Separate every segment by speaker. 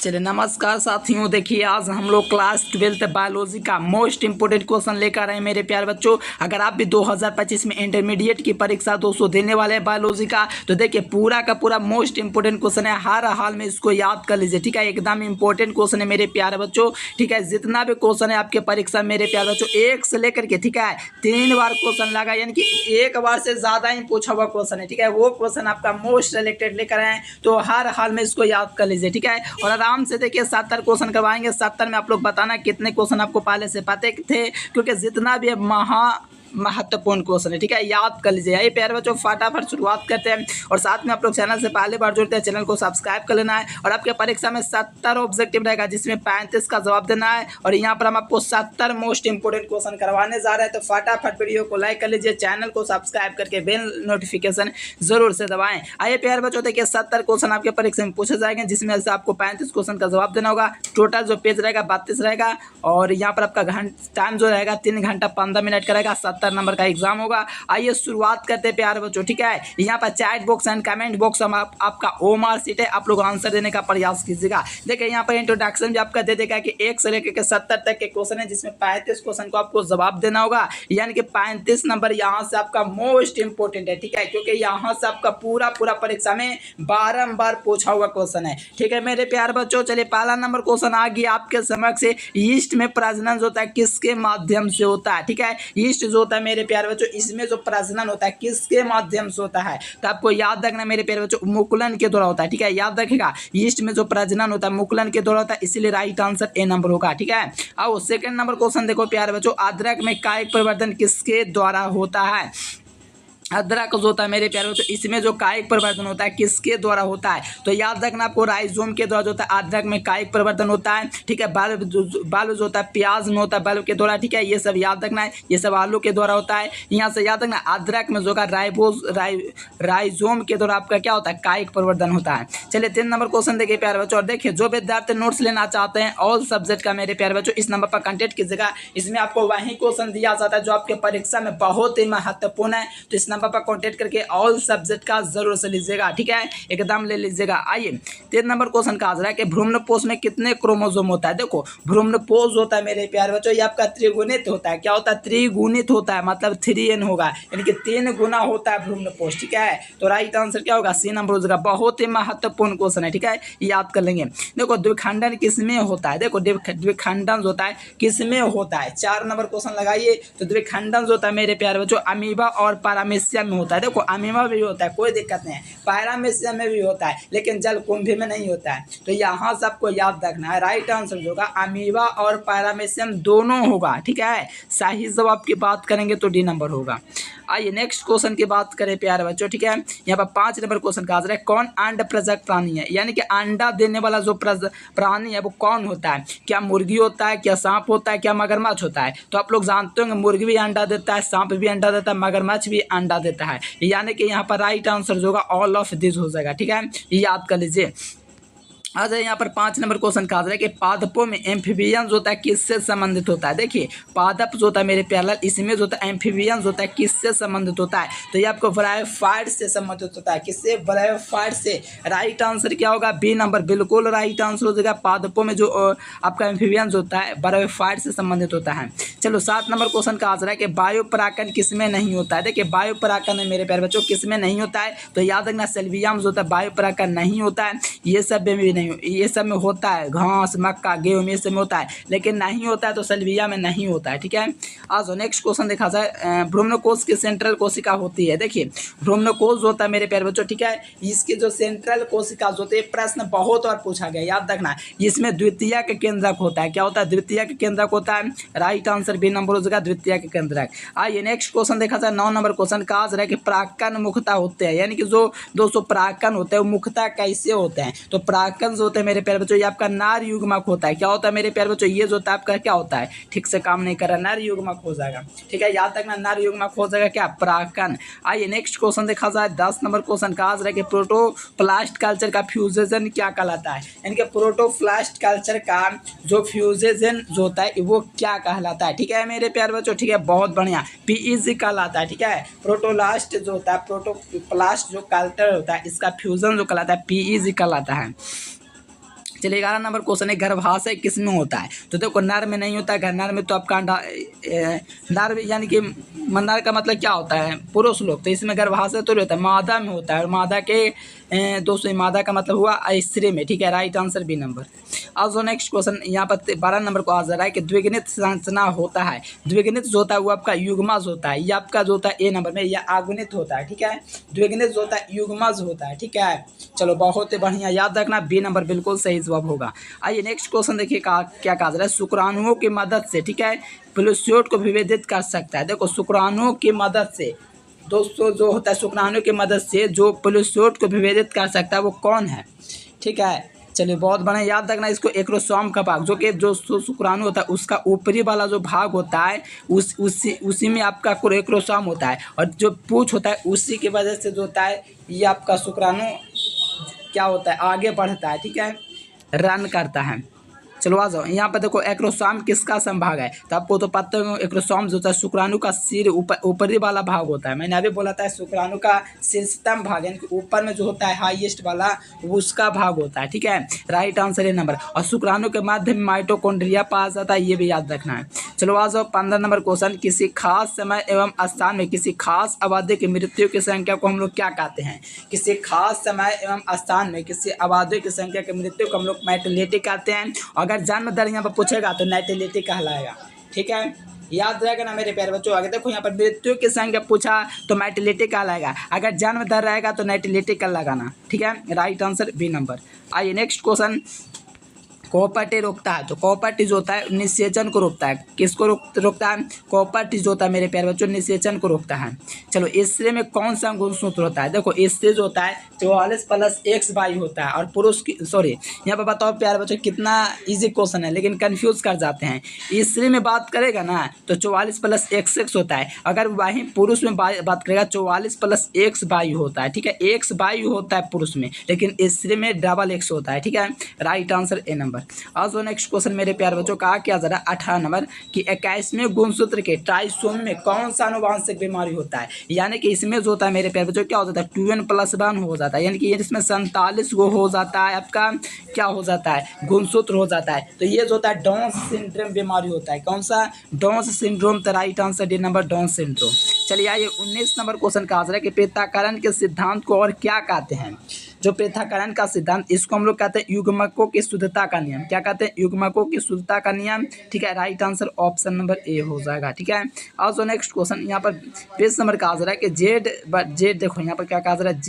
Speaker 1: चलिए नमस्कार साथियों, देखिए आज हम लोग क्लास 12th बायोलॉजी का मोस्ट इंपोर्टेंट क्वेश्चन लेकर आए मेरे प्यारे बच्चों। अगर आप भी 2025 में इंटरमीडिएट की परीक्षा दोस्तों देने वाले हैं बायोलॉजी का, तो देखिए पूरा का पूरा मोस्ट इंपोर्टेंट क्वेश्चन है। हर हाल में इसको याद कर लीजिए, ठीक है। एकदम इंपॉर्टेंट क्वेश्चन है मेरे प्यारे बच्चों, ठीक है। जितना भी क्वेश्चन है आपके परीक्षा मेरे प्यारे बच्चों, एक से लेकर के, ठीक है, 3 बार क्वेश्चन लगा, यानी कि एक बार से ज़्यादा ही पूछा हुआ क्वेश्चन है, ठीक है। वो क्वेश्चन आपका मोस्ट रिलेटेड लेकर आए, तो हर हाल में इसको याद कर लीजिए, ठीक है। और आराम से देखिए 70 क्वेश्चन करवाएंगे। 70 में आप लोग बताना कितने क्वेश्चन आपको पहले से पता थे, क्योंकि जितना भी महत्वपूर्ण क्वेश्चन है, ठीक है, याद कर लीजिए। ये प्यारे बच्चों फटाफट शुरुआत करते हैं। और साथ में आप लोग चैनल से पहले बार जुड़ते हैं, चैनल को सब्सक्राइब कर लेना है। और आपके परीक्षा में 70 ऑब्जेक्टिव रहेगा, जिसमें 35 का जवाब देना है। और यहाँ पर हम आपको 70 मोस्ट इंपोर्टेंट क्वेश्चन करवाने जा रहे हैं, तो फटाफट वीडियो को लाइक कर लीजिए, चैनल को सब्सक्राइब करके बेल नोटिफिकेशन जरूर से दबाएं। आइए प्यारे बच्चों, देखिए 70 क्वेश्चन आपके परीक्षा में पूछे जाएंगे, जिसमें से आपको 35 क्वेश्चन का जवाब देना होगा। टोटल जो पेज रहेगा 32 रहेगा। और यहाँ पर आपका टाइम जो रहेगा 3 घंटा 15 मिनट का रहेगा। 70 नंबर का एग्जाम होगा। आइए शुरुआत करते हैं प्यारे बच्चों, ठीक है। यहाँ पर chat box and comment box में आपका ओमआर सीट है, आप लोग आंसर देने का प्रयास कीजिएगा। देखिए यहाँ पर इंट्रोडक्शन भी आपका दे देगा कि 1 से लेकर के 70 तक के क्वेश्चन है, जिसमें 35 क्वेश्चन को आपको जवाब देना होगा। यानी कि 35 नंबर यहाँ से आपका मोस्ट इंपोर्टेंट है, ठीक है, क्योंकि यहाँ से आपका पूरा परीक्षा में बारंबार पूछा हुआ क्वेश्चन है, ठीक है मेरे प्यारे बच्चों। चलिए पहला नंबर क्वेश्चन आ गया आपके समक्ष। ईस्ट में प्रजनन जो होता है किसके माध्यम से होता है, ठीक है। ईस्ट जो होता है मेरे प्यारे बच्चों, इसमें जो प्रजनन होता है किसके माध्यम से होता है, तो आपको याद रखना मेरे प्यारे बच्चों, मुकुलन के द्वारा होता है, ठीक है। याद रखेगा, ईस्ट में जो प्रजनन होता है मुकुलन के द्वारा होता है, इसीलिए राइट आंसर ए नंबर होगा, ठीक है। अब सेकंड नंबर क्वेश्चन देखो प्यारे बच्चों, अदरक में कायिक परिवर्तन किसके द्वारा होता है। अदरक जो होता है मेरे प्यारे बच्चों, इसमें जो कायिक परिवर्तन होता है किसके द्वारा होता है, तो याद रखना आपको राइजोम के द्वारा जो होता है अदरक में कायिक परिवर्तन होता है, ठीक है। बाल जो होता है प्याज में होता है बाल के द्वारा, ठीक है। ये सब याद रखना है, ये सब आलू के द्वारा होता है। यहाँ से याद रखना अदरक में जो होगा राइजोम के द्वारा आपका क्या होता है, कायिक परिवर्तन होता है। चलिए 3 नंबर क्वेश्चन देखिए प्यारे बच्चों, और देखिए जो विद्यार्थी नोट्स लेना चाहते हैं ऑल सब्जेक्ट का मेरे प्यारे बच्चों, इस नंबर पर कॉन्टेक्ट कीजिएगा। इसमें आपको वही क्वेश्चन दिया जाता है जो आपके परीक्षा में बहुत ही महत्वपूर्ण है, तो इस नंबर पर कॉन्टेक्ट करके ऑल सब्जेक्ट का जरूर से लीजिएगा, ठीक है, एकदम ले लीजिएगा। आइए 3 नंबर क्वेश्चन का आंसर है कि भ्रूणपोष में कितने क्रोमोसोम होता है। देखो भ्रूणपोष होता है मेरे प्यारे बच्चों, ये आपका त्रिगुणित होता है। क्या होता है, त्रिगुणित होता है, मतलब 3n होगा, यानी कि 3 गुना होता है भ्रूणपोष, ठीक है। तो राइट आंसर क्या होगा, सी नंबर हो जाएगा। बहुत ही महत्वपूर्ण क्वेश्चन है, ठीक है, याद कर लेंगे। देखो द्विखंडन किसमें होता है, देखो द्विखंडन जो होता है किसमें होता है। 4 नंबर क्वेश्चन लगाइए, तो द्विखंडन जो होता है मेरे प्यारे बच्चों अमीबा और पैरामीशियम में होता है। देखो अमीबा में भी होता है, कोई दिक्कत नहीं है, पैरामीशियम में भी होता है, लेकिन जलकुंभी में नहीं होता है। तो यहाँ से आपको याद रखना है, राइट आंसर जो होगा अमीबा और पैरामीशियम दोनों होगा, ठीक है। सही जवाब की बात करेंगे तो डी नंबर होगा। आइए नेक्स्ट क्वेश्चन की बात करें प्यारे बच्चों, ठीक है। यहाँ पर 5 नंबर क्वेश्चन का आंसर है कौन अंड प्रजक प्राणी है, यानी कि अंडा देने वाला जो प्राणी है वो कौन होता है। क्या मुर्गी होता है, क्या सांप होता है, क्या मगरमच्छ होता है। तो आप लोग जानते होंगे मुर्गी भी अंडा देता है, सांप भी अंडा देता है, मगरमच्छ भी अंडा देता है, यानी कि यहाँ पर राइट आंसर जो होगा ऑल ऑफ दिस हो जाएगा, ठीक है, याद कर लीजिए। आ जाए यहाँ पर 5 नंबर क्वेश्चन का आंसर है कि पादपों में एम्फीबियन जो होता है किससे संबंधित होता है। देखिए पादप जो होता है मेरे प्यारे, इसमें जो होता है एम्फीबियन जो होता है किससे संबंधित होता है, तो ये आपको ब्रायोफाइट से संबंधित होता है। किससे, ब्रायोफाइट से। राइट आंसर क्या होगा, बी नंबर बिल्कुल राइट आंसर हो जाएगा। पादपों में जो आपका एम्फीबियन जो होता है ब्रायोफाइट से संबंधित होता है। चलो 7 नंबर क्वेश्चन का आंसर है कि वायु परागण किसमें नहीं होता है। देखिए वायु परागण में मेरे प्यारे बच्चों किसमें नहीं होता है, तो याद रखना सेल्विया में जो होता है वायु परागण नहीं होता है। ये सब में भी नहीं, ये सब में होता है, घास मक्का गेहूं ये सब में होता है, लेकिन नहीं होता है तो सेल्विया में नहीं होता है, ठीक है। आज नेक्स्ट क्वेश्चन देखा जाए, भ्रूणकोश की सेंट्रल कोशिका होती है। देखिए भ्रूणकोश जो होता है मेरे प्यारे बच्चों, ठीक है, इसकी जो सेंट्रल कोशिका जो होती है, प्रश्न बहुत बार पूछा गया, याद रखना इसमें द्वितीयक केंद्रक होता है। क्या होता है, द्वितीयक केंद्रक होता है। राइट आंसर बी नंबर हो जाएगा, द्वितीयक केंद्रक। आइए नेक्स्ट क्वेश्चन देखा जाए 9 नंबर क्वेश्चन का आंसर है कि परागकण मुखता होते हैं, यानी कि जो 200 परागकण होते हैं वो मुखता कैसे होते हैं। तो परागकण जो होते हैं मेरे प्यारे बच्चों, ये आपका नार युग्मक होता है। क्या होता है मेरे प्यारे बच्चों, ये जो होता है आपका क्या होता है, ठीक से काम नहीं कर रहा, नार युग्मक हो जाएगा, ठीक है, याद रखना नार युग्मक हो जाएगा क्या, परागकण। आइए नेक्स्ट क्वेश्चन देखा जाए 10 नंबर क्वेश्चन का आंसर है कि प्रोटोप्लास्ट कल्चर का फ्यूजन क्या कहलाता है, यानी कि प्रोटोप्लास्ट कल्चर का जो फ्यूजन जो होता है वो क्या कहलाता है, ठीक है मेरे प्यारे बच्चों, ठीक है, बहुत बढ़िया, पीईजी कहलाता है, ठीक है। प्रोटोप्लास्ट जो होता है, प्रोटोप्लास्ट जो कल्चर होता है, इसका फ्यूजन जो कहलाता है पीईजी कहलाता है। चलिए 11 नंबर क्वेश्चन है, गर्भाशय किस में होता है? तो देखो नर में नहीं होता है, नर में तो आपका नर यानी कि नर का मतलब क्या होता है? पुरुष लोग, तो इसमें गर्भाशय तो नहीं होता है, मादा में होता है। और मादा के दोस्तों मादा का मतलब हुआ स्त्री में, ठीक है, राइट आंसर बी नंबर। अब जो नेक्स्ट क्वेश्चन यहाँ पर 12 नंबर को आ जा रहा है कि द्विगुणित संरचना होता है। द्विगुणित जो होता है वो आपका युग्मज होता है, ये आपका जो होता है ए नंबर में, या अगुणित होता है, ठीक है। द्विगुणित जो होता है युग्मज होता है, ठीक है। चलो बहुत ही बढ़िया, याद रखना बी नंबर बिल्कुल सही जवाब होगा। आइए नेक्स्ट क्वेश्चन देखिए क्या कहा जा रहा है, शुक्राणुओं की मदद से, ठीक है, प्लूसियोट को विभेदित कर सकता है। देखो शुक्राणुओं की मदद से दोस्तों जो होता है, शुक्राणु की मदद से जो प्लूसियोट को विभेदित कर सकता है वो कौन है? ठीक है, चलिए बहुत बढ़िया, याद रखना इसको। एक्रोसोम का भाग जो कि जो शुक्राणु होता है उसका ऊपरी वाला जो भाग होता है उसी में आपका एक्रोसोम होता है, और जो पूंछ होता है उसी की वजह से जो होता है ये आपका शुक्राणु क्या होता है, आगे बढ़ता है, ठीक है, रन करता है। चलो आ जाओ, यहाँ पर देखो एक्रोसोम किसका संभाग है? तो आपको तो पता है एक्रोसोम जो होता है शुक्राणु का सिर ऊपरी वाला भाग होता है। मैंने अभी बोला था शुक्राणु का शीर्षतम भाग यानी कि ऊपर में जो होता है हाईएस्ट वाला उसका भाग होता है, ठीक है, राइट आंसर है नंबर। और शुक्राणु के माध्यम में माइटोकॉन्ड्रिया पाया जाता है, ये भी याद रखना है। चलो आ जाओ 15 नंबर क्वेश्चन, किसी खास समय एवं स्थान में किसी खास आबादी की मृत्यु की संख्या को हम लोग क्या कहते हैं? किसी खास समय एवं स्थान में किसी आबादी की संख्या की मृत्यु को हम लोग नाइटिलिटी कहते हैं। अगर जन्म दर यहाँ पर पूछेगा तो नाइटिलिटी कहलाएगा, ठीक है, याद रहेगा ना मेरे प्यारे बच्चों। अगर देखो यहाँ पर मृत्यु की संख्या पूछा तो नाइटिलिटी कहलाएगा, अगर जन्म दर रहेगा तो नाइटिलिटी कल लगाना, ठीक है, राइट आंसर बी नंबर। आइए नेक्स्ट क्वेश्चन, कॉपर्टी रोकता है। तो कॉपर्टी जो होता है निषेचन को रोकता है, किसको रोकता है? कॉपर्टी जो होता है मेरे प्यारे बच्चों निषेचन को रोकता है। चलो स्त्री में कौन सा गुणसूत्र होता है? देखो स्त्री जो होता है 44 + XY होता है, और पुरुष की सॉरी यहाँ पर बताओ प्यारे बच्चों कितना इजी क्वेश्चन है लेकिन कंफ्यूज कर जाते हैं। स्त्री में बात करेगा ना तो 44 + XX होता है, अगर वहीं पुरुष में बात करेगा 44 + XY होता है, ठीक है, XY होता है पुरुष में, लेकिन स्त्री में डबल X होता है, ठीक है, राइट आंसर ए नंबर। आज नेक्स्ट क्वेश्चन मेरे प्यारे बच्चों कहा क्या जरा 18 नंबर कि 21वें गुणसूत्र के ट्राइसोमी में कौन सा आनुवांशिक बीमारी होता है? यानी कि इसमें जो होता है मेरे प्यारे बच्चों क्या हो जाता है 2n+1 हो जाता है, यानी कि इसमें 47 गो हो जाता है, आपका क्या हो जाता है गुणसूत्र हो जाता है। तो ये जो होता है डाउन सिंड्रोम बीमारी होता है, कौन सा? Down syndrome. तो right answer D number Down syndrome. चलिए आइए 19 नंबर क्वेश्चन का आंसर है कि पृथक्करण के सिद्धांत को और क्या कहते हैं? जो पृथक्करण का सिद्धांत इसको हम लोग कहते हैं युग्मकों की शुद्धता का नियम। क्या कहते हैं? युग्मकों की शुद्धता का नियम, ठीक है, right answer option number A हो जाएगा, ठीक है। और जो नेक्स्ट क्वेश्चन यहाँ पर 20 नंबर का आंसर है कि जेड देखो यहाँ पर क्या कहा जा रहा है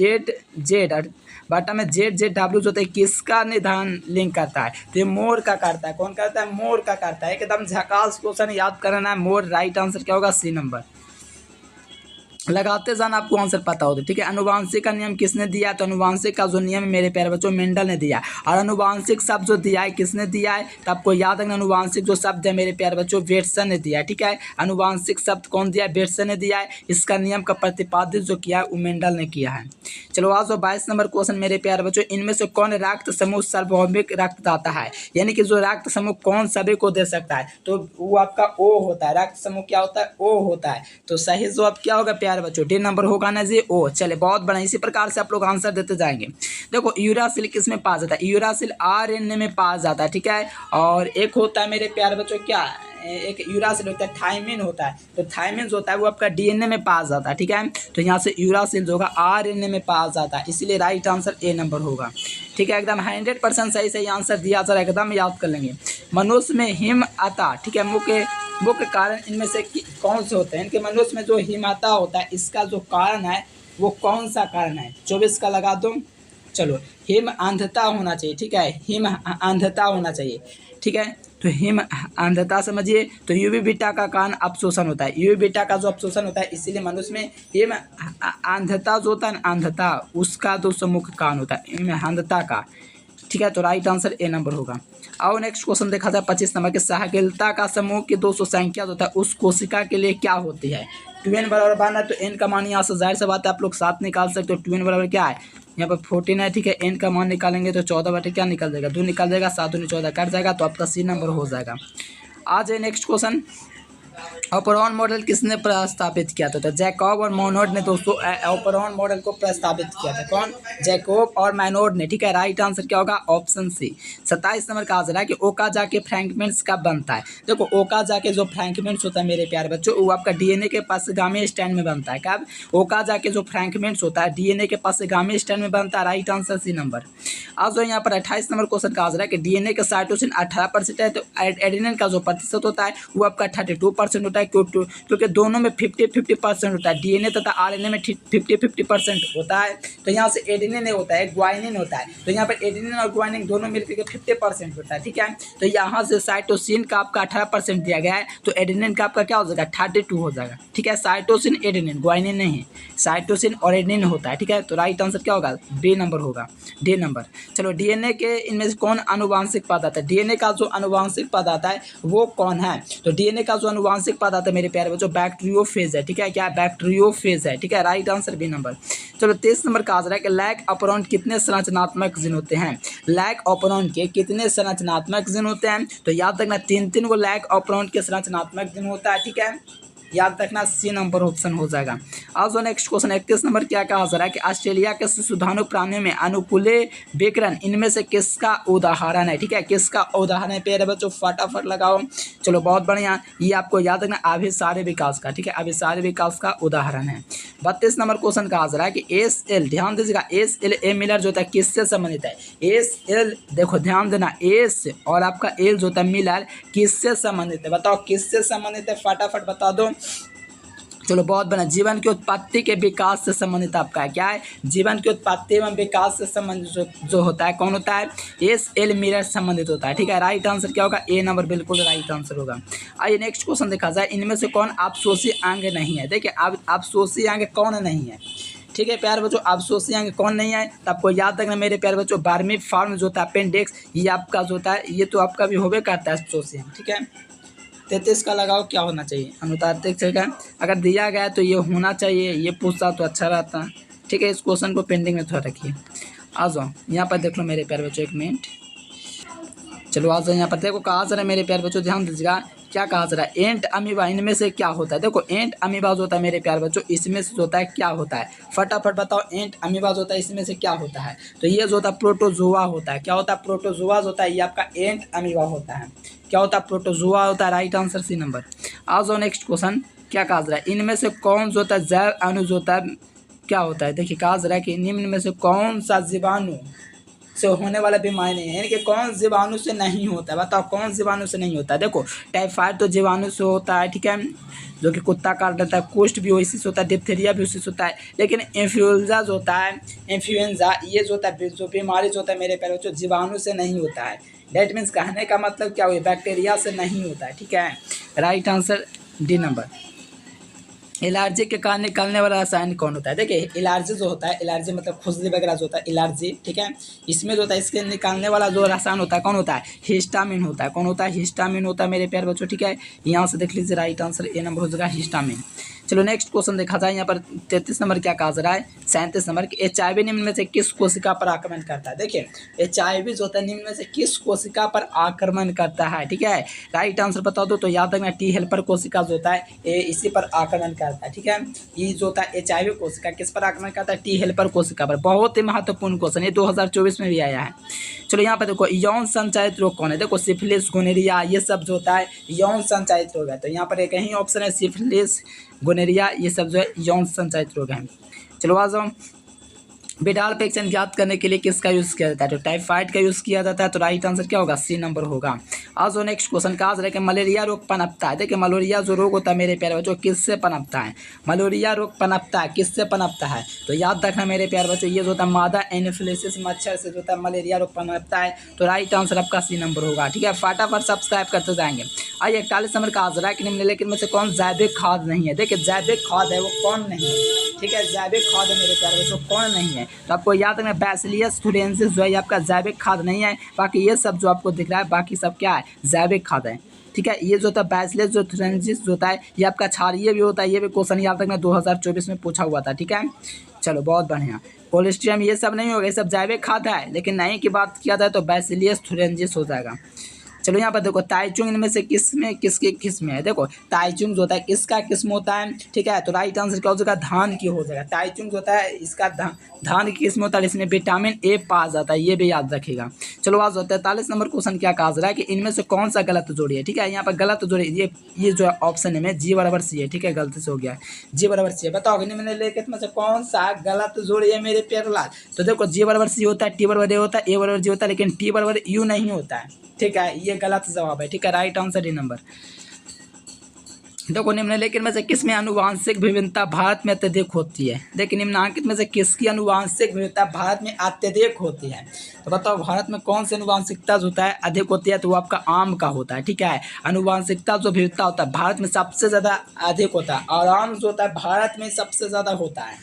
Speaker 1: जेड बाटा में ZW जो होता है किसका निधान लिंक करता है? तो ये मोर का करता है। कौन करता है? मोर का करता है। एकदम झकास क्वेश्चन याद करना है, मोर। राइट आंसर क्या होगा? C number. लगाते जाना आपको आंसर पता होता है, ठीक है। अनुवांशिक का नियम किसने दिया? तो अनुवांशिक का जो नियम है मेरे प्यारे बच्चों मेंडल ने दिया। और अनुवांशिक शब्द जो दिया है किसने दिया है? तो आपको याद रखना अनुवांशिक जो शब्द है मेरे प्यारे बच्चों वेटसन ने दिया है, ठीक है। अनुवांशिक शब्द कौन दिया है? वेटसन ने दिया है। इसका नियम का प्रतिपादित जो किया है वो मेंडल ने किया है। चलो आज 22 नंबर क्वेश्चन मेरे प्यारे बच्चों, इनमें से कौन रक्त समूह सार्वभौमिक रक्तदाता है? यानी कि जो रक्त समूह कौन सभी को दे सकता है? तो वो आपका ओ होता है। रक्त समूह क्या होता है? ओ होता है। तो सही जवाब क्या होगा प्यारे बच्चों? डी नंबर होगा ना जी, ओ। चले बहुत बड़ा, इसी प्रकार से आप लोग आंसर देते जाएंगे। देखो यूरासिल किस में पाया जाता है? यूरासिल RNA में पाया जाता है, ठीक है। और एक होता है मेरे प्यारे बच्चों क्या, एक यूरासिल होता है, थायमिन होता है। तो थायमिन जो होता है वो आपका DNA में पाया जाता है, ठीक है। तो यहाँ से यूरासिल जो होगा RNA में पाया जाता है, इसीलिए राइट आंसर ए नंबर होगा, ठीक है। एकदम 100% सही आंसर दिया जा रहा है, एकदम याद कर लेंगे। मनुष्य में हिम आता, ठीक है, मुख्य कारण इनमें से कौन से होते हैं? इनके मनुष्य में जो हिमाता होता है इसका जो कारण है वो कौन सा कारण है? 24 का लगा दो। चलो हिम अंधता होना चाहिए, ठीक है, हिम अंधता होना चाहिए, ठीक है। तो हिम अंधता समझिए। तो यूवी बीटा का कारण अपशोषण होता है, यूवी बीटा का जो अपशोषण होता है इसीलिए मनुष्य में हिम अंधता जो होता है अंधता उसका जो मुख्य कारण होता है हिम अंधता का, ठीक है। तो राइट आंसर ए नंबर होगा। और नेक्स्ट क्वेश्चन देखा जाए 25 नंबर के सहगलता का समूह की 200 संख्या होता है उस कोशिका के लिए क्या होती है? 2n बराबर 1 है तो n का मान यहाँ से जाहिर सी बात है आप लोग 7 निकाल सकते हो। 2n बराबर क्या है? यहाँ पर 14 है, ठीक है। n का मान निकालेंगे तो 14 बटे क्या निकल जाएगा? 2 निकल जाएगा, 7 दूनी 14 कट जाएगा, तो आपका सी नंबर हो जाएगा। आ जाए नेक्स्ट क्वेश्चन ओपेरॉन मॉडल किसने प्रस्तावित किया था? तो जैकब और मोनोड ने दोस्तों ओपेरॉन मॉडल को प्रस्तावित किया था। कौन? जैकब और मैनोड ने। ठीक है, राइट आंसर क्या होगा? Option C. 27 नंबर का आंसर है कि ओकाजाकी फ्रैगमेंट्स कब बनता है? देखो ओकाजाकी जो फ्रैगमेंट्स होता है मेरे प्यारे बच्चों, वो आपका डीएनए के पक्षगामी स्टैंड में बनता है। कब? ओकाजाकी जो फ्रैगमेंट्स होता है डीएनए के पक्षगामी स्टैंड में बनता है। Right answer C number. आज जो यहाँ पर 28 नंबर क्वेश्चन का आंसर है कि डीएनए के साइटोसिन 18% है, तो एडेनिन का जो प्रतिशत होता है वो आपका 32% होता है। क्योंकि दोनों में 50-50% होता है, डीएनए तथा आरएनए में 50-50% होता है। तो यहाँ से एडेनिन होता है, ग्वाइनिन होता है, तो यहाँ पर एडेनिन और ग्वाइनिन दोनों मिलकर के 50% होता है। ठीक है, तो यहाँ से साइटोसिन का आपका 18% दिया गया है, तो एडेनिन का आपका क्या हो जाएगा? 32 हो जाएगा। ठीक है, साइटोसिन एडेनिन, ग्वाइनिन नहीं है, साइटोसिन और एडेनिन होता है। ठीक है, तो राइट आंसर क्या होगा? डी नंबर होगा, डी नंबर। चलो डीएनए के इनमें से कौन आनुवांशिक पदार्थ है? डीएनए का जो आनुवांशिक पदार्थ है वो कौन है? तो डीएनए का जो आनुवांशिक पदार्थ है मेरे प्यारे बच्चों बैक्टीरियोफेज है। ठीक है, क्या? बैक्टीरियोफेज है। ठीक है, राइट आंसर बी नंबर। चलो 23 नंबर का आंसर है कि लैक ऑपरॉन कितने संरचनात्मक जिन होते हैं? लैक ऑपरॉन के कितने संरचनात्मक जिन होते हैं? तो याद रखना 3 वो लैक ऑपरॉन के संरचनात्मक जिन होता है। ठीक है, याद रखना सी नंबर ऑप्शन हो जाएगा। आज नेक्स्ट क्वेश्चन 31 नंबर क्या का आंसर है कि ऑस्ट्रेलिया के शिशुधानु प्राणियों में अनुकूले विकरण इनमें से किसका उदाहरण है? ठीक है, किसका उदाहरण है प्यारे बच्चों? फटाफट लगाओ। चलो बहुत बढ़िया, ये आपको याद रखना अभिसारी विकास का। ठीक है, अभिसारी विकास का उदाहरण है। 32 नंबर क्वेश्चन का आंसर है कि एस एल, ध्यान दीजिएगा, एस एल ए मिलर जो होता है किससे संबंधित है? एस एल देखो ध्यान देना, एस और आपका एल जो होता है मिलर किससे संबंधित है? बताओ किससे संबंधित है, फटाफट बता दो। चलो बहुत बना, जीवन की उत्पत्ति के विकास से संबंधित आपका है। क्या है? जीवन की उत्पत्ति एवं विकास से संबंधित जो होता है कौन होता है? एस एल मिलर संबंधित होता है। ठीक है, राइट आंसर क्या होगा? ए नंबर बिल्कुल राइट आंसर होगा। आइए नेक्स्ट क्वेश्चन देखा जाए, इनमें से कौन अपशोषी अंग नहीं है? देखिए अब अपशोषी अंग कौन नहीं है? ठीक है प्यारे बच्चों, अपशोषी अंग कौन नहीं है? तो आपको याद रखना मेरे प्यारे बच्चों, बारहवीं फॉर्म जो होता है अपेंडिक्स, ये आपका जो होता है ये तो आपका भी होबे करता है अपशोषी अंग। ठीक है, 33 का लगाओ क्या होना चाहिए? अनुतार्तिक का अगर दिया गया तो ये होना चाहिए, ये पूछता तो अच्छा रहता। ठीक है, इस क्वेश्चन को पेंडिंग में थोड़ा रखिए। आ जाओ यहाँ पर देख लो मेरे प्यारे बच्चों, एक मिनट। चलो आ जाओ यहाँ पर, देखो कहा जा रहा है मेरे प्यारे बच्चों, ध्यान दीजिएगा क्या कहा जा रहा है। एंट अमीबा इनमें से क्या होता है? देखो एंट अमीबा जो होता है मेरे प्यारे बच्चों, इसमें से होता है क्या होता है? फटाफट बताओ, एंट अमीबा जो होता है इसमें से क्या होता है? तो ये जो होता है प्रोटोजोआ होता है। क्या होता है? प्रोटोजोआ जो होता है ये आपका एंट अमीबा होता है। क्या होता है? प्रोटोजोआ होता है। Right answer C number. आ जाओ नेक्स्ट क्वेश्चन, क्या कहा जा रहा है? इनमें से कौन जो होता है जैव अणु जो होता है क्या होता है? देखिए कहा जा रहा है कि निम्न में से कौन सा जीवाणु से होने वाला बीमारी नहीं है, यानी कि कौन जीवाणु से नहीं होता है? बताओ कौन जीवाणु से नहीं होता है? देखो टाइफाइड तो जीवाणु से होता है। ठीक है, जो कि कुत्ता काट देता है। कुष्ठ भी उसी से होता है, डिप्थीरिया भी उसी से होता है। लेकिन इन्फ्लुएंजा जो होता है, इन्फ्लुएंजा ये जो होता है, जो बीमारी जो होता है मेरे प्यारे बच्चों, जीवाणु से नहीं होता है। डेट मीन्स कहने का मतलब क्या हुआ? बैक्टीरिया से नहीं होता है। ठीक है, right answer D number. Allergy के कारण निकलने वाला रसायन कौन होता है? देखिए एलर्जी जो होता है, एलर्जी मतलब खुजली वगैरह जो होता है एलर्जी। ठीक है, इसमें जो होता है इसके निकालने वाला जो रसायन होता है कौन होता है? हिस्टामिन होता है। कौन होता है? हिस्टामिन होता है मेरे प्यारे बच्चों। ठीक है, यहाँ से देख लीजिए, राइट आंसर ए नंबर हो जाएगा हिस्टामिन। चलो नेक्स्ट क्वेश्चन देखा जाए यहाँ पर 33 नंबर क्या कहा जा रहा है? 37 नंबर कि HIV निम्न में से किस कोशिका पर आक्रमण करता है? देखिए HIV जो होता है निम्न में से किस कोशिका पर आक्रमण करता है? ठीक है, राइट आंसर बता दो। तो याद रखना टी हेल्पर कोशिका जो होता है ये इसी पर आक्रमण करता है। ठीक है, ये जो होता है HIV कोशिका किस पर आक्रमण करता है? टी हेल्पर कोशिका पर। बहुत ही महत्वपूर्ण क्वेश्चन, ये 2024 में भी आया है। चलो यहाँ पर देखो यौन संचारित रोग कौन है? देखो सिफिलिस, गोनेरिया ये सब जो होता है यौन संचारित रोग है। तो यहाँ पर एक ही ऑप्शन है सिफिलिस, गोनेरिया ये सब जो है यौन संचारित रोग हैं। चलो आ जाओ, विडाल परीक्षण ज्ञात करने के लिए किसका यूज़ किया जाता है? तो टाइफाइड का यूज़ किया जाता है। तो राइट आंसर क्या होगा? सी नंबर होगा। आज नेक्स्ट क्वेश्चन का आंसर है कि मलेरिया रोग पनपता है। देखिए मलेरिया जो रोग होता है मेरे प्यारे बच्चों किससे पनपता है? मलेरिया रोग पनपता है, किससे पनपता है? तो याद रखना मेरे प्यारे बच्चों, ये जो होता है मादा एनोफिलिस मच्छर से जो होता है मलेरिया रोग पनपता है। तो राइट आंसर आपका सी नंबर होगा। ठीक है, फटाफट सब्सक्राइब करते जाएंगे। आइए 41 नंबर का आंसर है कि निम्नलिखित में से कौन जैविक खाद नहीं है? देखिए जैविक खाद है वो कौन नहीं है? ठीक है, जैविक खाद है मेरे प्यारे बच्चों कौन नहीं है? तो आपको याद रखना बैसिलियस थुरेंसिस जो है आपका जैविक खाद नहीं है। बाकी ये सब जो आपको दिख रहा है बाकी सब क्या है? जैविक खाद है। ठीक है, ये जो होता है बैसिलियस जो थुरेंसिस जो होता है ये आपका क्षारीय भी होता है। ये भी क्वेश्चन याद रखना 2024 में पूछा हुआ था। ठीक है, चलो बहुत बढ़िया। कोलेस्ट्रियम ये सब नहीं होगा, ये सब जैविक खाद है। लेकिन नहीं की बात किया जाए तो बैसिलियस थुरेंसिस हो जाएगा। चलो यहाँ पर देखो ताइचुंग इनमें से किसकी किस्म है। देखो ताइचुंग जो होता है किसका किस्म होता है, ठीक है। तो राइट आंसर क्या हो जाएगा, धान की हो जाएगा। ताइचुंग जो होता है इसका धान की किस्म होता है, इसमें विटामिन ए पाया जाता है, ये भी याद रखिएगा। चलो आज 43 नंबर क्वेश्चन क्या कहा जा रहा है कि इनमें से कौन सा गलत जोड़ी है, ठीक है। यहाँ पर गलत जोड़ी ये जो ऑप्शन है में जी बराबर सी है, ठीक है, गलती से हो गया जी बराबर सी है। बताओ मैंने लेके इसमें से कौन सा गलत जोड़ी है मेरे प्यारे लाल। तो देखो जी बराबर सी होता है, टी बराबर ए होता है, ए बराबर जी होता है, लेकिन टी बराबर यू नहीं होता है, ठीक है। ये गलत जवाब है, ठीक है। Right answer D number. देखो निम्नलिखित में से किसमें आनुवांशिक विभिन्नता भारत में अत्यधिक होती है। देखिए निम्नलिखित में से किसकी आनुवांशिक विविधता भारत में अत्यधिक होती है। तो बताओ भारत में कौन सी आनुवांशिकता जो होता है अधिक होती है, तो वो आपका आम का होता है, ठीक है। आनुवांशिकता जो विविधता होता है भारत में सबसे ज़्यादा अधिक होता है, और आम जो होता है भारत में सबसे ज़्यादा होता है,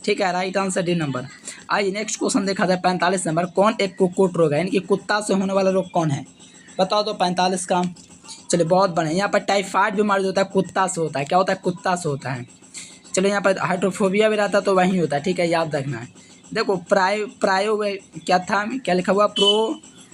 Speaker 1: ठीक है। Right answer D number. आइए नेक्स्ट क्वेश्चन देखा जाए 45 नंबर। कौन एक कुक्कुट रोग है, यानी कि कुत्ता से होने वाला रोग कौन है, बताओ तो 45 का। चलिए बहुत बढ़िया। यहाँ पर टाइफाइड बीमारी जो होता है कुत्ता से होता है, क्या होता है, कुत्ता से होता है। चलो यहाँ पर हाइड्रोफोबिया भी रहता है तो वही होता है, ठीक है, याद रखना है। देखो प्रायो क्या था, क्या लिखा हुआ,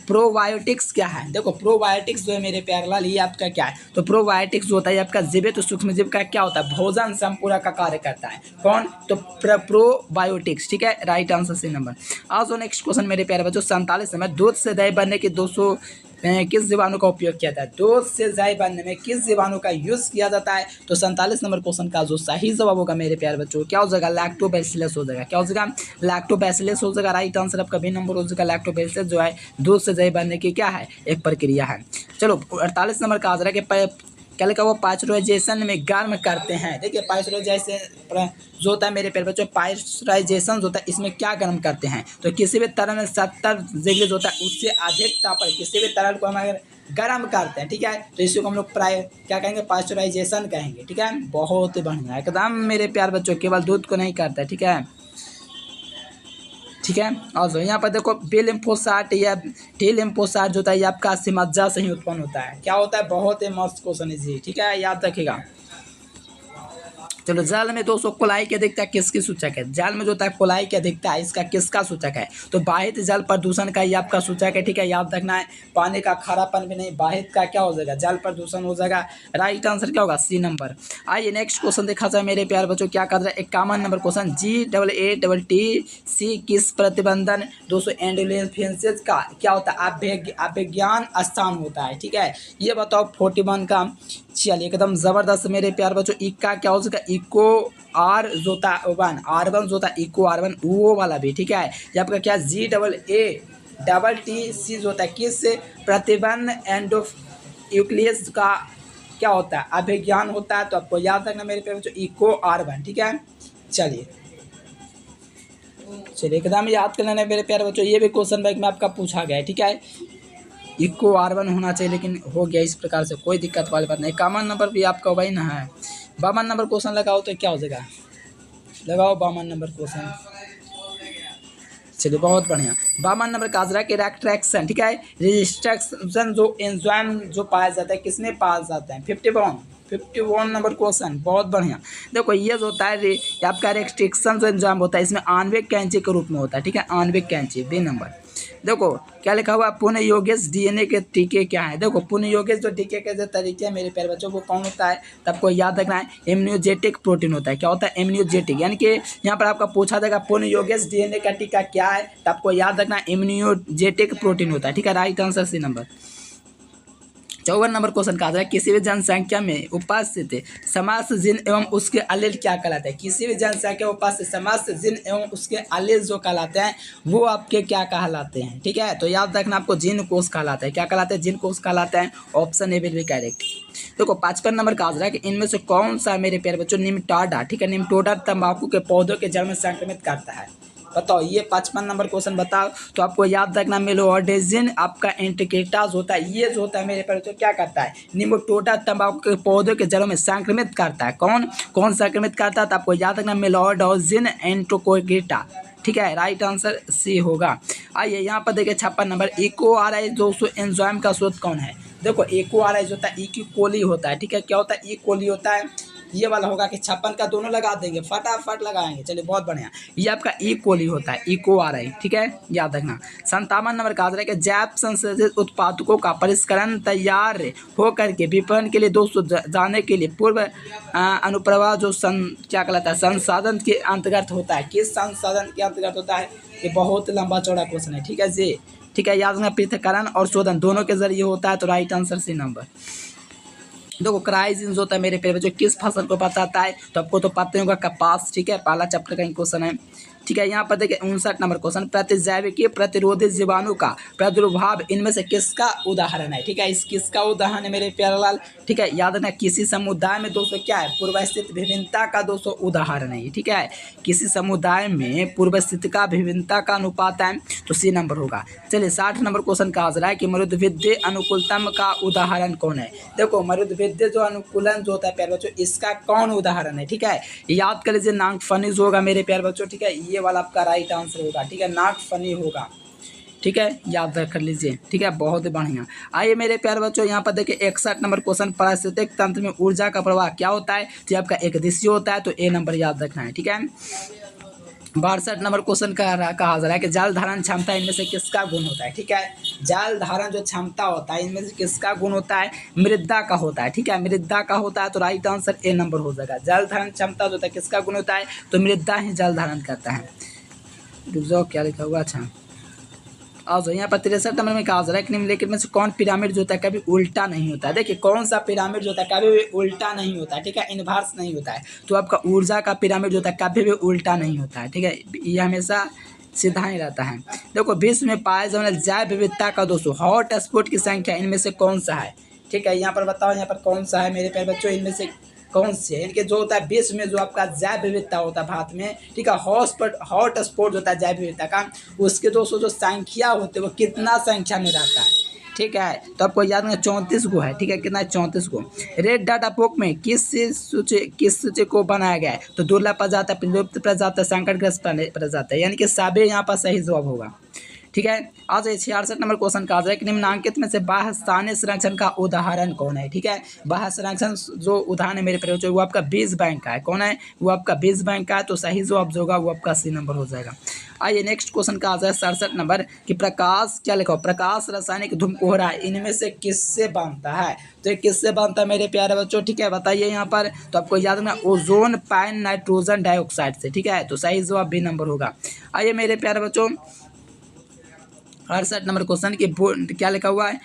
Speaker 1: प्रोबायोटिक्स क्या है। देखो प्रोबायोटिक्स जो है मेरे प्यारे लाल ये आपका क्या है, तो प्रोबायोटिक्स जो होता है आपका जीवित सूक्ष्म जीव का क्या होता है, भोजन संपूरक का कार्य करता है। कौन, तो प्रोबायोटिक्स, ठीक है। Right answer C number. आज नेक्स्ट क्वेश्चन मेरे प्यारे बच्चों 47 नंबर। दूध से दही बनने की 200 किस जीवाणु का उपयोग किया जाता है। दूध से दही बनने में किस जीवाणु का यूज किया जाता है। तो 47 नंबर क्वेश्चन का जो सही जवाब होगा मेरे प्यारे बच्चों क्या हो जाएगा, लैक्टोबैसिलस हो जाएगा। क्या हो जाएगा, लैक्टोबैसिलस हो जाएगा। राइट आंसर आपका बी नंबर हो जाएगा। लैक्टोबैसिलस जो है दूध से दही बनने की क्या है, एक प्रक्रिया है। चलो 48 नंबर का आंसर है कि क्या लिखा वो पास्चराइजेशन में गर्म करते हैं। देखिए पास्चराइजेशन जो होता है मेरे प्यारे बच्चों, पास्चराइजेशन जो होता है इसमें क्या गर्म करते हैं, तो किसी भी तरल में 70 डिग्री जो होता है उससे अधिक तापमान किसी भी तरल को हम अगर गर्म करते हैं, ठीक है, तो इसी को हम लोग क्या कहेंगे, पास्चराइजेशन कहेंगे, ठीक है। बहुत ही बढ़िया एकदम मेरे प्यारे बच्चों, केवल दूध को नहीं करता है, ठीक है, ठीक है। और यहाँ पर देखो बी लिम्फोसाइट या टी लिम्फोसाइट जो होता है ये आपका सिमज्जा से ही उत्पन्न होता है। क्या होता है, बहुत ही मस्त क्वेश्चन है जी, ठीक है, याद रखिएगा। चलो जल में दोस्तों कोलाई की अधिकता किसकी सूचक है। जल में जो होता है कोलाई की अधिकता है इसका किसका सूचक है, तो बाहित जल प्रदूषण का ये आपका सूचक है, ठीक है, याद रखना है। पानी का खारापन भी नहीं, बाहित का क्या हो जाएगा, जल प्रदूषण हो जाएगा। राइट आंसर क्या होगा, सी नंबर। आइए नेक्स्ट क्वेश्चन देखा जाए मेरे प्यारे बच्चों क्या कर रहा है, 51 नंबर क्वेश्चन। GAATTC किस प्रतिबंधन 200 एंडोलिफेंसेज का क्या होता है, अभिज्ञान स्थान होता है, ठीक है। ये बताओ 41 का। चलिए एकदम जबरदस्त मेरे प्यार बच्चों। इक्का क्या हो सका, इको आर जोता वन R1 जोता इको R1 वो वाला भी, ठीक है। ये आपका क्या GAATTC जो होता है किस प्रतिबंध एंडोन्यूक्लियस का क्या होता है, अभिज्ञान होता है। तो आपको याद रखना मेरे प्यारे बच्चों इको R1, ठीक है। चलिए एकदम याद कर लेना मेरे प्यारे बच्चों, ये भी क्वेश्चन बैंक में आपका पूछा गया है, ठीक है। इको R1 होना चाहिए लेकिन हो गया इस प्रकार से, कोई दिक्कत वाली बात नहीं। 51 नंबर भी आपका वही ना है। 52 नंबर क्वेश्चन लगाओ तो क्या हो जाएगा, लगाओ 52 नंबर क्वेश्चन। चलिए बहुत बढ़िया। 52 नंबर का आंसर है कि रेक्ट्रैक्शन, ठीक है, रजिस्ट्रेक्शन जो एंजाइम जो पाया जाता है किसमें पाया जाता है, 51 नंबर क्वेश्चन, बहुत बढ़िया। देखो ये जो होता है आपका रेस्ट्रिक्शन जो एंजाइम होता है इसमें आणविक कैंची के रूप में होता है, ठीक है, आणविक कैंची, बी नंबर। देखो क्या लिखा हुआ, पुनः योगेश DNA के टीके क्या है। देखो पुनः योगेश जो टीके के जो तरीके हैं मेरे प्यारे बच्चों वो कौन होता है, तो आपको याद रखना है इम्यूनोजेटिक प्रोटीन होता है। क्या होता है, इम्यूनोजेटिक, यानी कि यहाँ पर आपका पूछा जाएगा पुनः योगेश DNA का टीका क्या है, तो आपको याद रखना है इम्यूनोजेटिक प्रोटीन होता है, ठीक है। Right answer C number. 54 number question का आता है किसी भी जनसंख्या में उपस्थित समस्त जीन एवं उसके एलील क्या कहलाते हैं। किसी भी जनसंख्या उपस्थित समस्त जीन एवं उसके एलील जो कहलाते हैं वो आपके क्या कहलाते हैं, ठीक है। तो याद रखना आपको जीन कोष कहलाते हैं। क्या कहलाते हैं, जीन कोष कहलाते हैं। Option A will be correct. देखो 55 नंबर का आंसर है कि इनमें से कौन सा मेरे प्यारे बच्चों निम्टोडा, ठीक है, निम्टोडा तंबाकू के पौधों के जड़ में संक्रमित करता है। बताओ ये 55 नंबर क्वेश्चन बताओ। तो आपको याद रखना मेलोडिजिन आपका इंडिकेटास होता है, ये जो होता है मेरे पर तो क्या करता है, निम्टोडा तंबाकू के पौधों के जड़ों में संक्रमित करता है। कौन संक्रमित करता है, तो आपको याद रखना मेलोडिजिन एंटोकोगेटा, ठीक है। राइट आंसर सी होगा। आइए यहाँ पर देखिए 56 नंबर EcoRI 200 एंजाइम का स्रोत कौन है। देखो EcoRI जो होता है ई कोली होता है, ठीक है। क्या होता है, ई कोली होता है, ये वाला होगा कि 56 का दोनों लगा देंगे, फटाफट लगाएंगे। चलिए बहुत बढ़िया, ये आपका इक्वली होता है, इको आ रहा है, ठीक है, याद रखना। 57 नंबर का आंसर है कि जैव संश्लेषित उत्पादकों का परिष्करण तैयार होकर के विपणन के लिए दोस्तों जाने के लिए पूर्व अनुप्रवाह जो क्या कहलाता है, संसाधन के अंतर्गत होता है। किस संसाधन के अंतर्गत होता है, ये बहुत लंबा चौड़ा क्वेश्चन है, ठीक है जी, ठीक है, याद रखना। पृथक्करण और शोधन दोनों के जरिए होता है, तो राइट आंसर सी नंबर। देखो क्राइसिस होता है मेरे प्यारे बच्चों, किस फसल को बताता है, तो आपको तो पता ही होगा, कपास, ठीक है, पहला चैप्टर का क्वेश्चन है, ठीक है। यहाँ पर देखिए 59 नंबर क्वेश्चन, प्रतिजैविकीय प्रतिरोधी जीवाणु का प्रादुर्भाव इनमें से किसका उदाहरण है, ठीक है, इस किसका उदाहरण है मेरे प्यारे लाल, ठीक है, याद रखना। किसी समुदाय में दोस्तों क्या है, पूर्व स्थित विभिन्नता का दोस्तों उदाहरण है, ठीक है, किसी समुदाय में पूर्व स्थिति का विभिन्नता का अनुपात है, तो सी नंबर होगा। चलिए 60 नंबर क्वेश्चन का आंसर है कि मरुद्विद्य अनुकूलतम का उदाहरण कौन है। देखो मरुद्विद्य जो अनुकूलन जो होता है प्यारे बच्चों, इसका कौन उदाहरण है, ठीक है, याद कर लीजिए, नागफनी होगा मेरे प्यारे बच्चों, ठीक है, ये वाला आपका राइट आंसर होगा, ठीक है, नागफनी होगा, ठीक है, याद रख लीजिए, ठीक है, बहुत बढ़िया। आइए मेरे प्यारे बच्चों, यहाँ पर देखिए 61 नंबर क्वेश्चन, पारिस्थितिक तंत्र में ऊर्जा का प्रवाह क्या होता है, तो आपका एक दिशीय होता है, तो ए नंबर याद रखना है, ठीक है। 62 नंबर क्वेश्चन का हाजिर है कि जल धारण क्षमता इनमें से किसका गुण होता है, ठीक है, जल धारण जो क्षमता होता है इनमें से किसका गुण होता है, मृदा का होता है, ठीक है, मृदा का होता है, तो राइट आंसर ए नंबर हो जाएगा। जल धारण क्षमता जो होता है किसका गुण होता है, तो मृदा ही जल धारण करता है। रुक क्या लिखा हुआ, अच्छा आज यहाँ पर 63 नंबर में कहा जा रहा है कि निम्नलिखित में से कौन पिरामिड जो होता है कभी उल्टा नहीं होता है। देखिए कौन सा पिरामिड जो होता है कभी भी उल्टा नहीं होता है, ठीक है, इन्वर्स नहीं होता है, तो आपका ऊर्जा का पिरामिड जो होता है कभी भी उल्टा नहीं होता है, ठीक है, ये हमेशा सीधा ही रहता है। देखो विश्व में पाए जाने वाले जैव विविधता का दोस्तों हॉट स्पॉट की संख्या इनमें से कौन सा है, ठीक है, यहाँ पर बताओ, यहाँ पर कौन सा है मेरे प्यारे बच्चों, इनमें से कौन से इनके जो होता है विश्व में जो आपका जैव विविधता होता है भारत में, ठीक है, हॉट स्पॉट होता है जैव विविधता का, उसके दोस्तों जो संख्या होते हैं वो कितना संख्या में रहता है, ठीक है, तो आपको याद रखना 34 को है, ठीक है, कितना है 34 को। रेड डाटा बुक में किस सूची को बनाया गया है, तो दुर्लभ प्रजाति, विलुप्त प्रजाति, संकटग्रस्त प्रजाति, यानी कि सभी यहाँ पर सही जवाब होगा, ठीक है। आज 66 नंबर क्वेश्चन का है कि निम्नांकित में से बाह्य स्थानीय संरक्षण का उदाहरण कौन है, ठीक है, बाह्य संरक्षण जो उदाहरण है मेरे प्यारे वो आपका बीज बैंक का है, कौन है, वो आपका बीज बैंक का है, तो सही जवाब जो होगा वो आपका सी नंबर हो जाएगा। आइए नेक्स्ट क्वेश्चन का आता है 67 नंबर कि प्रकाश क्या लिखा, प्रकाश रासायनिक धूमकोहरा इनमें से किससे बनता है, तो ये किससे बनता है मेरे प्यारे बच्चों, ठीक है, बताइए यहाँ पर, तो आपको याद रखना ओजोन पाइन नाइट्रोजन डाइऑक्साइड से, ठीक है, तो सही जवाब बी नंबर होगा। आइए मेरे प्यारे बच्चों 68 नंबर क्वेश्चन की क्या लिखा हुआ है,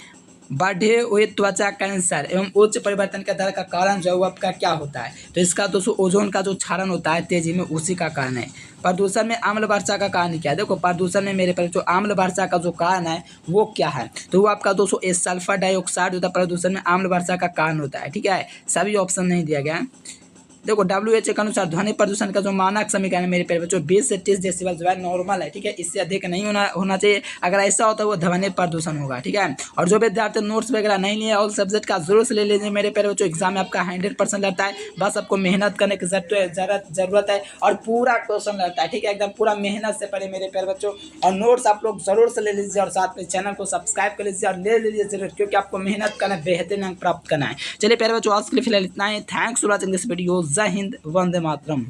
Speaker 1: बढ़े हुए त्वचा कैंसर एवं उच्च परिवर्तन का दर का कारण जो है वो आपका क्या होता है, तो इसका दोस्तों ओजोन का जो क्षरण होता है तेजी में उसी का कारण है। प्रदूषण में आम्ल वर्षा का कारण क्या है, देखो प्रदूषण में मेरे पर जो आम्ल वर्षा का जो कारण है वो क्या है, तो वो आपका दोस्तों ए सल्फर डाइऑक्साइड होता है, प्रदूषण में आम्ल वर्षा का कारण होता है, ठीक है, सभी ऑप्शन नहीं दिया गया है। देखो WHO के अनुसार ध्वनि प्रदूषण का जो मानक समीकरण है मेरे प्यारे बच्चों 20 से 30 डेसिबल जो है नॉर्मल है, ठीक है, इससे अधिक नहीं होना चाहिए, अगर ऐसा होता है वो ध्वनि प्रदूषण होगा, ठीक है। और जो विद्यार्थी नोट्स वगैरह नहीं लिए ऑल सब्जेक्ट का जरूर से ले लीजिए मेरे प्यारे बच्चों, एग्जाम में आपका 100% लगता है, बस आपको मेहनत करने की जरूरत है और पूरा क्वेश्चन लगता है, ठीक है, एकदम पूरा मेहनत से पढ़े मेरे प्यारे बच्चों, और नोट्स आप लोग जरूर से ले लीजिए और साथ में चैनल को सब्सक्राइब कर लीजिए और ले लीजिए जरूर, क्योंकि आपको मेहनत करना है, बेहतरीन अंक प्राप्त करना है। चलिए प्यारे बच्चों आज के लिए फिलहाल इतना ही, thanks for watching this video, जय हिंद, वंदे मातरम।